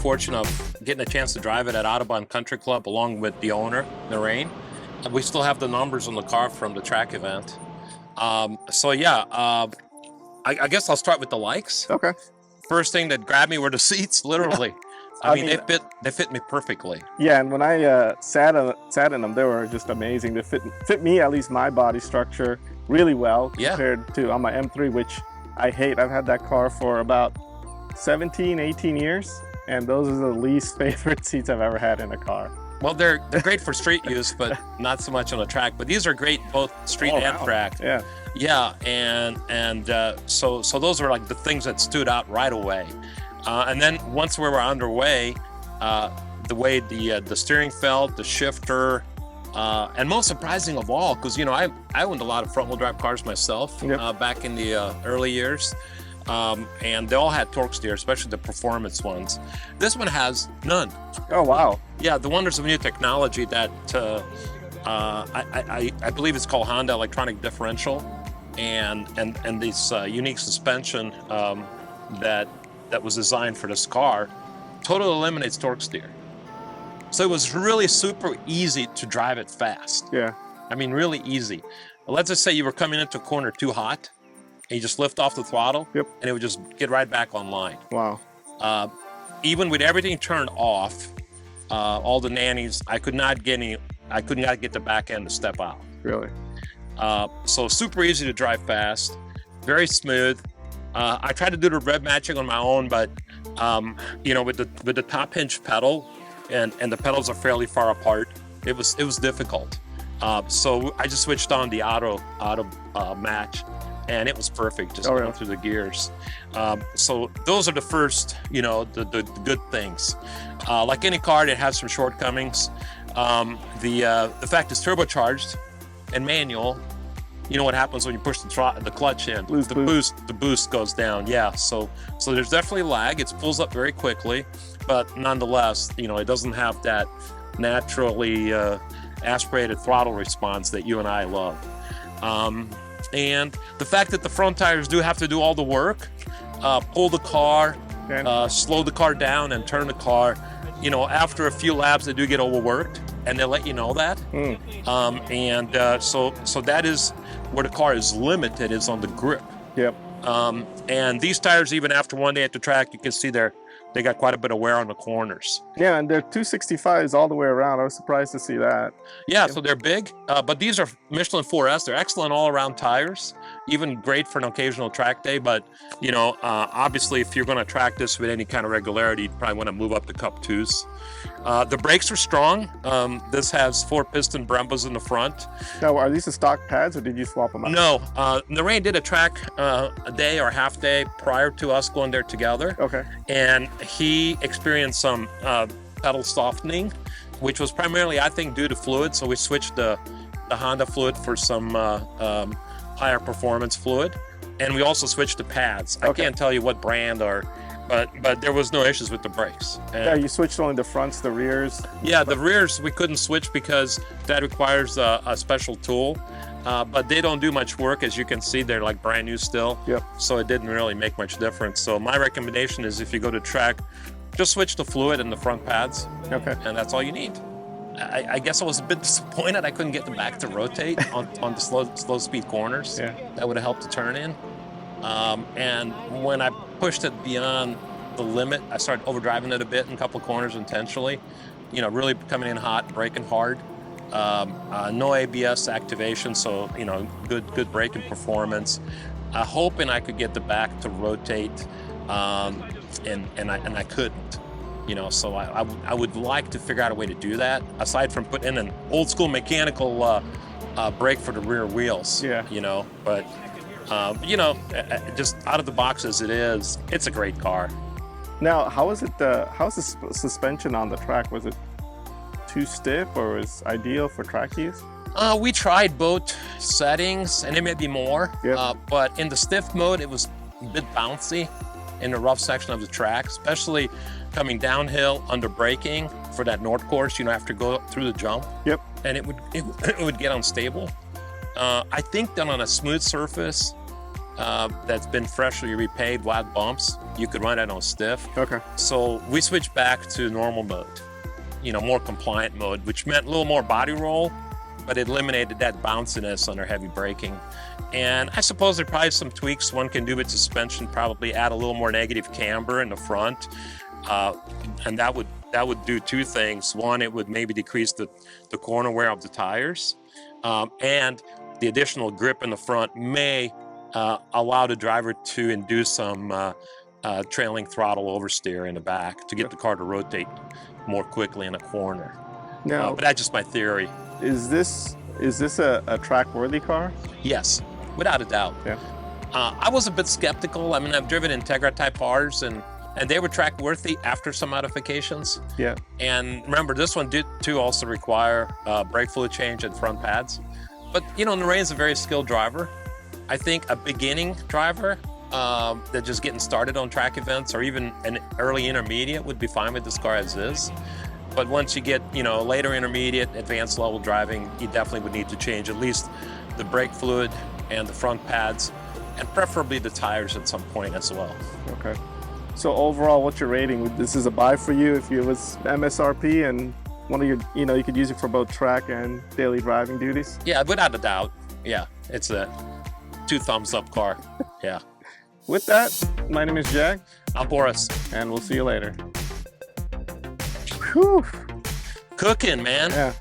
fortune of getting a chance to drive it at Audubon Country Club along with the owner, Lorraine. We still have the numbers on the car from the track event. So yeah, I guess I'll start with the likes. Okay. First thing that grabbed me were the seats, literally. I mean, they fit me perfectly. Yeah, and when I sat in them, they were just amazing. They fit me, at least my body structure, really well compared to on my M3, which I hate. I've had that car for about 17, 18 years, and those are the least favorite seats I've ever had in a car. Well, they're great for street use, but not so much on a track. But these are great both street and track. Yeah. Yeah, and so those are like the things that stood out right away. And then once we were underway, the way the steering felt, the shifter, and most surprising of all, because I owned a lot of front-wheel drive cars myself back in the early years, and they all had torque steer, especially the performance ones. This one has none. Oh wow! Yeah, the wonders of new technology that I believe it's called Honda electronic differential, and this unique suspension that was designed for this car totally eliminates torque steer. So it was really super easy to drive it fast. Yeah. I mean, really easy. Let's just say you were coming into a corner too hot, and you just lift off the throttle, and it would just get right back online. Wow. Even with everything turned off, all the nannies, I could not get the back end to step out. Really? So super easy to drive fast, very smooth. I tried to do the rev matching on my own, but with the top hinge pedal, and the pedals are fairly far apart, it was difficult. So I just switched on the auto match, and it was perfect, just going through the gears. So those are the first, the good things. Like any car, it has some shortcomings. The fact it's turbocharged and manual. You know what happens when you push the clutch in? The boost goes down. Yeah, so there's definitely lag. It pulls up very quickly, but nonetheless, it doesn't have that naturally aspirated throttle response that you and I love. And the fact that the front tires do have to do all the work, pull the car, slow the car down, and turn the car. After a few laps, they do get overworked, and they let you know that. So that is where the car is limited, is on the grip. Yep. And these tires, even after one day at the track, you can see they got quite a bit of wear on the corners. Yeah, and they're 265s all the way around. I was surprised to see that. Yeah, so they're big, but these are Michelin 4S. They're excellent all-around tires, even great for an occasional track day. But, obviously, if you're going to track this with any kind of regularity, you'd probably want to move up to Cup 2s. The brakes are strong. This has 4-piston Brembos in the front. Now, are these the stock pads, or did you swap them out? No. Lorraine did a track a day or half day prior to us going there together. Okay. And he experienced some pedal softening, which was primarily, I think, due to fluid. So we switched the Honda fluid for some higher performance fluid. And we also switched the pads. I can't tell you what brand but there was no issues with the brakes. You switched only the fronts, the rears? Yeah, the rears we couldn't switch because that requires a special tool. But they don't do much work. As you can see, they're like brand new still. Yep. So it didn't really make much difference. So my recommendation is, if you go to track, just switch the fluid and the front pads. Okay. And that's all you need. I guess I was a bit disappointed I couldn't get the back to rotate on the slow speed corners. Yeah. That would have helped to turn in. And when I pushed it beyond the limit, I started overdriving it a bit in a couple of corners intentionally. Really coming in hot, braking hard. No ABS activation, so good braking performance. Hoping I could get the back to rotate, and I couldn't. So I would like to figure out a way to do that, aside from putting in an old school mechanical brake for the rear wheels. Yeah. But just out of the box as it is, it's a great car. Now, how's the suspension on the track? Was it too stiff, or was ideal for track use? We tried both settings, and it may be more. Yep. But in the stiff mode, it was a bit bouncy in the rough section of the track, especially coming downhill under braking for that North course. You have to go through the jump. Yep. And it would get unstable. I think that on a smooth surface that's been freshly repaved, wide bumps, you could run it on stiff. Okay. So we switched back to normal mode, more compliant mode, which meant a little more body roll, but it eliminated that bounciness under heavy braking. And I suppose there are probably some tweaks one can do with suspension, probably add a little more negative camber in the front. And that would do two things. One, it would maybe decrease the corner wear of the tires. And the additional grip in the front may allow the driver to induce some trailing throttle oversteer in the back to get the car to rotate more quickly in a corner. Now, but that's just my theory. Is this a track-worthy car? Yes, without a doubt. Yeah. I was a bit skeptical. I mean, I've driven Integra Type Rs, and they were track-worthy after some modifications. Yeah. And remember, this one did too also require brake fluid change and front pads. But Narain's a very skilled driver. I think a beginning driver that just getting started on track events, or even an early intermediate, would be fine with this car as is. But once you get, later intermediate, advanced level driving, you definitely would need to change at least the brake fluid and the front pads, and preferably the tires at some point as well. Okay. So overall, what's your rating? This is a buy for you if it was MSRP and one of your, you could use it for both track and daily driving duties? Yeah, without a doubt. Yeah, it's a 2 thumbs up car. Yeah. With that, my name is Jag. I'm Boris. And we'll see you later. Whew. Cooking, man. Yeah.